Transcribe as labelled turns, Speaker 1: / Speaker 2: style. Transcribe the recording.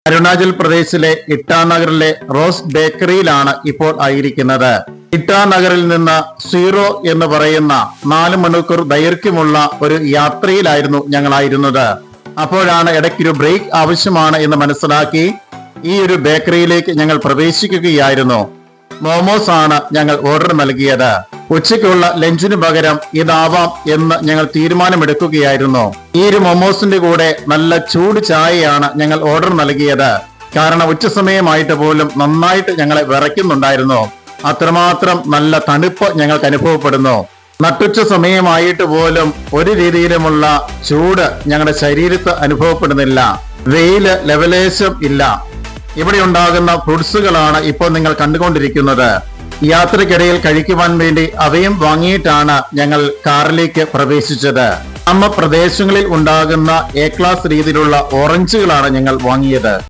Speaker 1: അരുണാചൽ പ്രദേശിലെ ഇട്ടാനഗറിലെ റോസ് ബേക്കറിയിലാണ് ഇപ്പോൾ ആയിരിക്കുന്നത്. ഇട്ടാനഗറിൽ നിന്ന് സീറോ എന്ന് പറയുന്ന 4 മണിക്കൂർ ദൈർഘ്യമുള്ള ഒരു യാത്രയിലായിരുന്നു ഞങ്ങളായിരുന്നത്. അപ്പോഴാണ് ഇടയ്ക്കൊരു ബ്രേക്ക് ആവശ്യമാണ് എന്ന് മനസ്സിലാക്കി ഈ ഒരു ബേക്കറിയിലേക്ക് ഞങ്ങൾ പ്രവേശിക്കുകയായിരുന്നു. മോമോസ് ആണ് ഞങ്ങൾ ഓർഡർ നൽകിയത്. ഉച്ചയ്ക്കുള്ള ലഞ്ചിന് പകരം ഇതാവാം എന്ന് ഞങ്ങൾ തീരുമാനമെടുക്കുകയായിരുന്നു. ഈ ഒരു മൊമോസിന്റെ കൂടെ നല്ല ചൂട് ചായയാണ് ഞങ്ങൾ ഓർഡർ നൽകിയത്. കാരണം ഉച്ച സമയമായിട്ട് പോലും നന്നായിട്ട് ഞങ്ങളെ വിറയ്ക്കുന്നുണ്ടായിരുന്നു. അത്രമാത്രം നല്ല തണുപ്പ് ഞങ്ങൾക്ക് അനുഭവപ്പെടുന്നു. നട്ടുച്ച സമയമായിട്ട് പോലും ഒരു രീതിയിലുമുള്ള ചൂട് ഞങ്ങളുടെ ശരീരത്ത് അനുഭവപ്പെടുന്നില്ല. വെയില് ലെവലേശം ഇല്ല. ഇവിടെ ഉണ്ടാകുന്ന ഫ്രൂട്ട്സുകളാണ് ഇപ്പോൾ നിങ്ങൾ കണ്ടുകൊണ്ടിരിക്കുന്നത്. യാത്രക്കിടയിൽ കഴിക്കുവാൻ വേണ്ടി അവയും വാങ്ങിയിട്ടാണ് ഞങ്ങൾ കാറിലേക്ക് പ്രവേശിച്ചത്. ഗ്രാമപ്രദേശങ്ങളിൽ ഉണ്ടാകുന്ന എ ക്ലാസ് രീതിയിലുള്ള ഓറഞ്ചുകളാണ് ഞങ്ങൾ വാങ്ങിയത്.